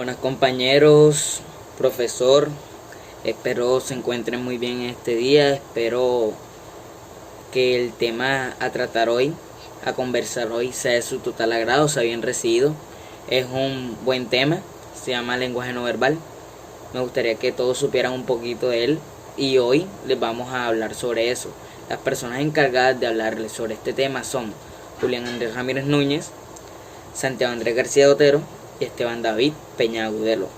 Buenas compañeros, profesor, espero se encuentren muy bien este día, espero que el tema a tratar hoy, a conversar hoy, sea de su total agrado, sea bien recibido. Es un buen tema, se llama lenguaje no verbal. Me gustaría que todos supieran un poquito de él y hoy les vamos a hablar sobre eso. Las personas encargadas de hablarles sobre este tema son Julián Andrés Ramírez Núñez, Santiago Andrés García Otero y Esteban David Peña Agudelo.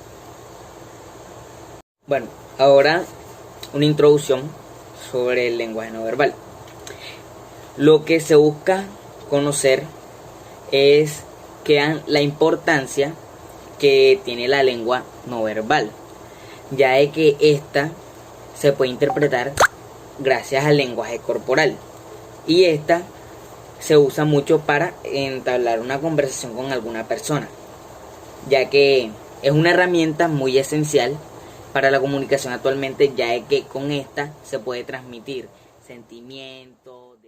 Bueno, ahora una introducción sobre el lenguaje no verbal. Lo que se busca conocer es la importancia que tiene la lengua no verbal, ya de que esta se puede interpretar gracias al lenguaje corporal y esta se usa mucho para entablar una conversación con alguna persona, ya que es una herramienta muy esencial para la comunicación actualmente, ya que con esta se puede transmitir sentimientos,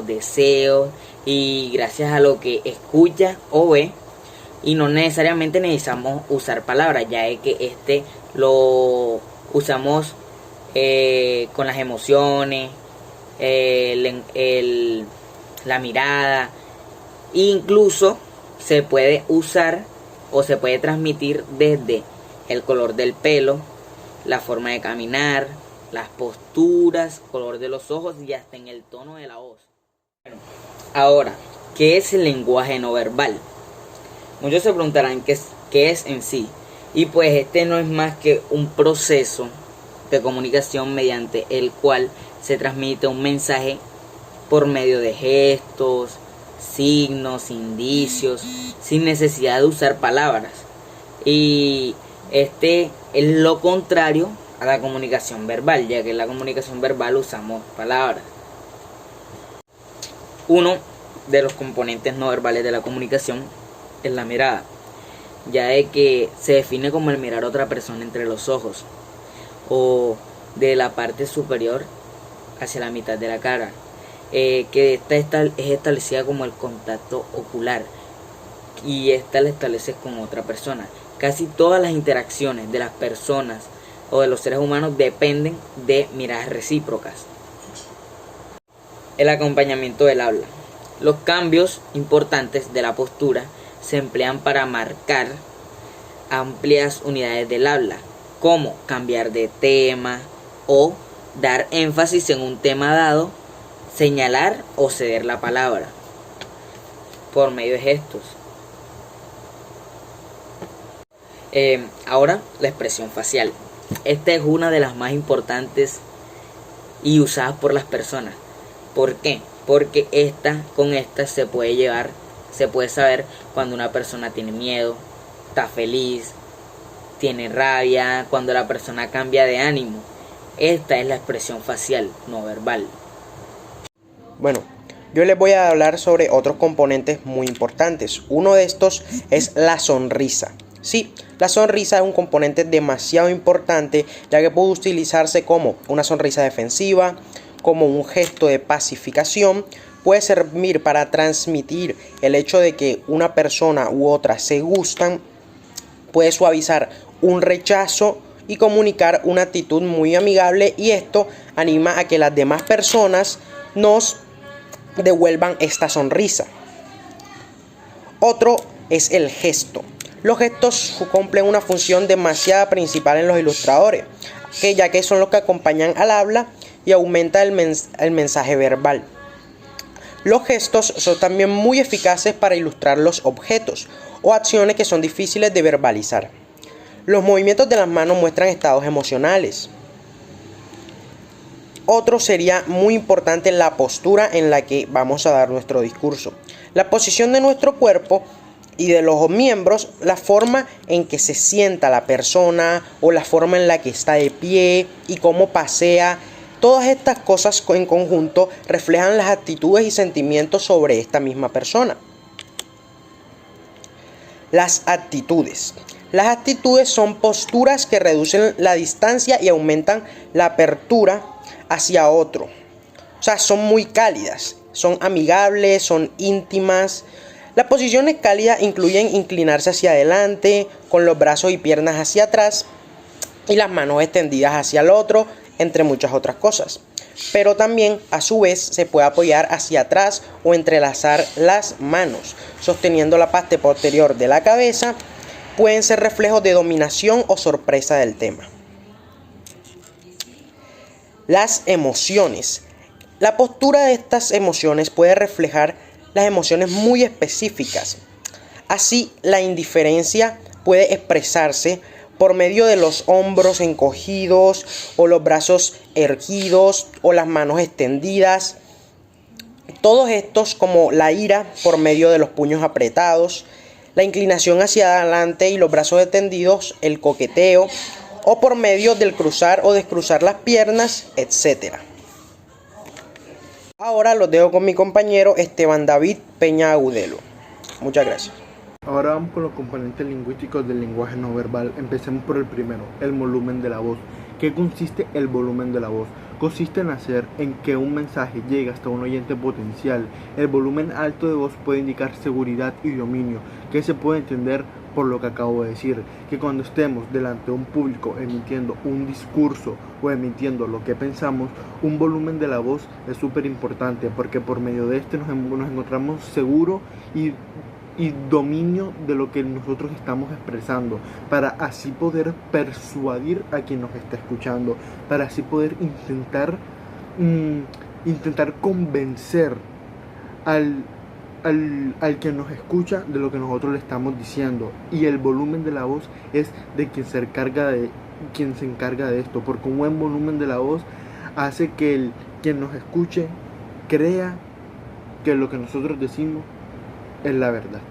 deseos y gracias a lo que escucha o ve, y no necesariamente necesitamos usar palabras, ya que este lo usamos con las emociones, la mirada, incluso se puede usar o se puede transmitir desde el color del pelo, la forma de caminar, las posturas, color de los ojos y hasta en el tono de la voz. Bueno, ahora, ¿qué es el lenguaje no verbal? Muchos se preguntarán qué es en sí. Y pues este no es más que un proceso de comunicación mediante el cual se transmite un mensaje por medio de gestos, signos, indicios, sin necesidad de usar palabras. Y este es lo contrario a la comunicación verbal, ya que en la comunicación verbal usamos palabras. Uno de los componentes no verbales de la comunicación es la mirada, ya de que se define como el mirar a otra persona entre los ojos o de la parte superior hacia la mitad de la cara, que esta es establecida como el contacto ocular y esta la estableces con otra persona. Casi todas las interacciones de las personas o de los seres humanos dependen de miradas recíprocas. El acompañamiento del habla. Los cambios importantes de la postura se emplean para marcar amplias unidades del habla, como cambiar de tema o dar énfasis en un tema dado, señalar o ceder la palabra por medio de gestos. Ahora la expresión facial. Esta es una de las más importantes y usadas por las personas. ¿Por qué? Porque con esta se puede saber cuando una persona tiene miedo, está feliz, tiene rabia, cuando la persona cambia de ánimo. Esta es la expresión facial no verbal. Bueno, yo les voy a hablar sobre otros componentes muy importantes. Uno de estos es la sonrisa. Sí, la sonrisa es un componente demasiado importante, ya que puede utilizarse como una sonrisa defensiva, como un gesto de pacificación. Puede servir para transmitir el hecho de que una persona u otra se gustan. Puede suavizar un rechazo y comunicar una actitud muy amigable, y esto anima a que las demás personas nos devuelvan esta sonrisa. Otro es el gesto. Los gestos cumplen una función demasiado principal en los ilustradores, ya que son los que acompañan al habla y aumenta el mensaje verbal. Los gestos son también muy eficaces para ilustrar los objetos o acciones que son difíciles de verbalizar. Los movimientos de las manos muestran estados emocionales. Otro sería muy importante la postura en la que vamos a dar nuestro discurso. La posición de nuestro cuerpo y de los miembros, la forma en que se sienta la persona o la forma en la que está de pie y cómo pasea. Todas estas cosas en conjunto reflejan las actitudes y sentimientos sobre esta misma persona. Las actitudes. Las actitudes son posturas que reducen la distancia y aumentan la apertura hacia otro. O sea, son muy cálidas, son amigables, son íntimas. Las posiciones cálidas incluyen inclinarse hacia adelante, con los brazos y piernas hacia atrás y las manos extendidas hacia el otro, entre muchas otras cosas. Pero también, a su vez, se puede apoyar hacia atrás o entrelazar las manos, sosteniendo la parte posterior de la cabeza. Pueden ser reflejos de dominación o sorpresa del tema. Las emociones. La postura de estas emociones puede reflejar las emociones muy específicas. Así, la indiferencia puede expresarse por medio de los hombros encogidos o los brazos erguidos o las manos extendidas. Todos estos, como la ira, por medio de los puños apretados, la inclinación hacia adelante y los brazos extendidos, el coqueteo, o por medio del cruzar o descruzar las piernas, etc. Ahora los dejo con mi compañero Esteban David Peña Agudelo. Muchas gracias. Ahora vamos con los componentes lingüísticos del lenguaje no verbal. Empecemos por el primero, el volumen de la voz. ¿Qué consiste el volumen de la voz? Consiste en hacer en que un mensaje llegue hasta un oyente potencial. El volumen alto de voz puede indicar seguridad y dominio, que se puede entender por lo que acabo de decir, que cuando estemos delante de un público emitiendo un discurso o emitiendo lo que pensamos, un volumen de la voz es súper importante, porque por medio de este nos encontramos seguros y dominio de lo que nosotros estamos expresando, para así poder persuadir a quien nos está escuchando, para así poder intentar convencer al que nos escucha de lo que nosotros le estamos diciendo. Y el volumen de la voz es de quien se encarga de esto, porque un buen volumen de la voz hace que quien nos escuche crea que lo que nosotros decimos es la verdad.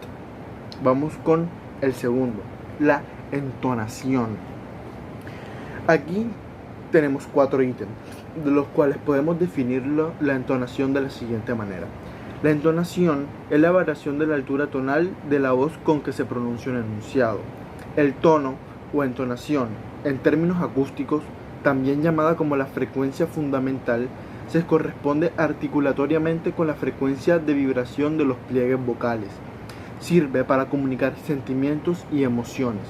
Vamos con el segundo, la entonación. Aquí tenemos 4 ítems, de los cuales podemos definirlo la entonación de la siguiente manera. La entonación es la variación de la altura tonal de la voz con que se pronuncia un enunciado. El tono o entonación, en términos acústicos, también llamada como la frecuencia fundamental, se corresponde articulatoriamente con la frecuencia de vibración de los pliegues vocales. Sirve para comunicar sentimientos y emociones.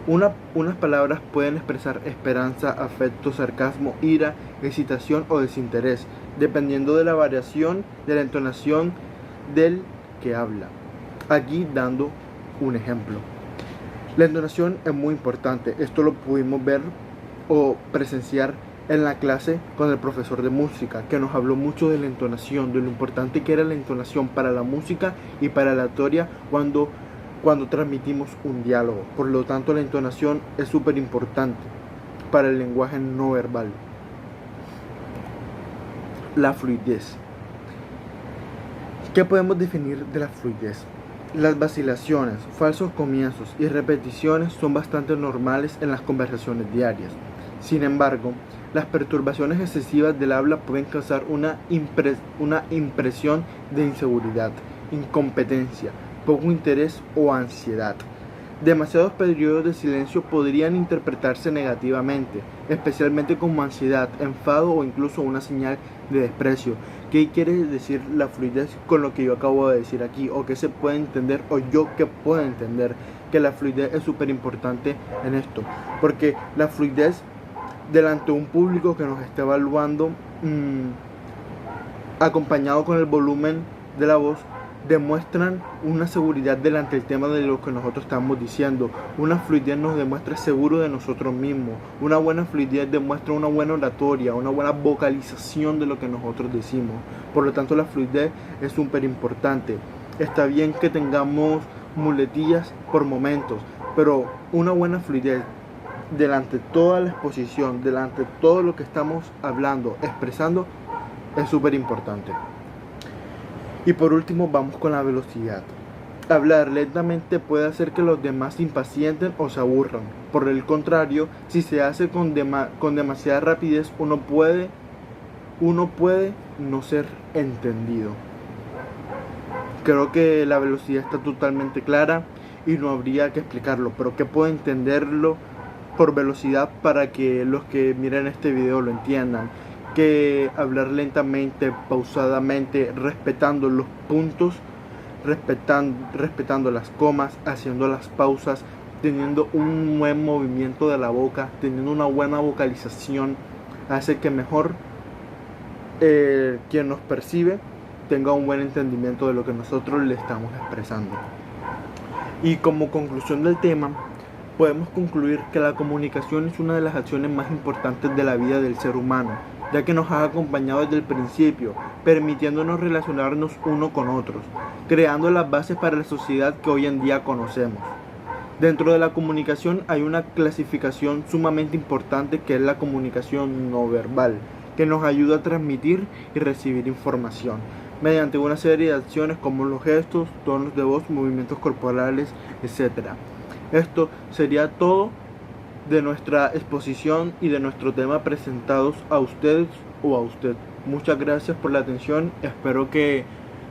Unas palabras pueden expresar esperanza, afecto, sarcasmo, ira, excitación o desinterés, dependiendo de la variación de la entonación del que habla. Aquí dando un ejemplo. La entonación es muy importante. Esto lo pudimos ver o presenciar en la clase con el profesor de música, que nos habló mucho de la entonación, de lo importante que era la entonación para la música y para la oratoria cuando transmitimos un diálogo. Por lo tanto, la entonación es súper importante para el lenguaje no verbal. La fluidez. ¿Qué podemos definir de la fluidez? Las vacilaciones, falsos comienzos y repeticiones son bastante normales en las conversaciones diarias. Sin embargo, las perturbaciones excesivas del habla pueden causar una impresión de inseguridad, incompetencia, poco interés o ansiedad. Demasiados periodos de silencio podrían interpretarse negativamente, especialmente como ansiedad, enfado o incluso una señal de desprecio. ¿Qué quiere decir la fluidez con lo que yo acabo de decir aquí? ¿O qué se puede entender? ¿O yo qué puedo entender? Que la fluidez es súper importante en esto, porque la fluidez delante de un público que nos está evaluando, acompañado con el volumen de la voz, demuestran una seguridad delante del tema de lo que nosotros estamos diciendo. Una fluidez nos demuestra seguro de nosotros mismos. Una buena fluidez demuestra una buena oratoria, una buena vocalización de lo que nosotros decimos. Por lo tanto, la fluidez es súper importante. Está bien que tengamos muletillas por momentos, pero una buena fluidez delante de toda la exposición, delante de todo lo que estamos hablando, expresando, es súper importante. Y por último, vamos con la velocidad. Hablar lentamente puede hacer que los demás se impacienten o se aburran. Por el contrario, si se hace con demasiada rapidez, uno puede no ser entendido. Creo que la velocidad está totalmente clara y no habría que explicarlo, pero que puedo entenderlo por velocidad para que los que miren este video lo entiendan. Que hablar lentamente, pausadamente, respetando los puntos respetando las comas, haciendo las pausas, teniendo un buen movimiento de la boca, teniendo una buena vocalización, hace que mejor quien nos percibe tenga un buen entendimiento de lo que nosotros le estamos expresando. Y como conclusión del tema, podemos concluir que la comunicación es una de las acciones más importantes de la vida del ser humano, ya que nos ha acompañado desde el principio, permitiéndonos relacionarnos uno con otros, creando las bases para la sociedad que hoy en día conocemos. Dentro de la comunicación hay una clasificación sumamente importante que es la comunicación no verbal, que nos ayuda a transmitir y recibir información mediante una serie de acciones como los gestos, tonos de voz, movimientos corporales, etc. Esto sería todo de nuestra exposición y de nuestro tema presentados a ustedes o a usted. Muchas gracias por la atención, espero que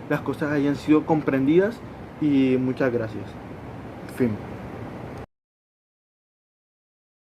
las cosas hayan sido comprendidas y muchas gracias. Fin.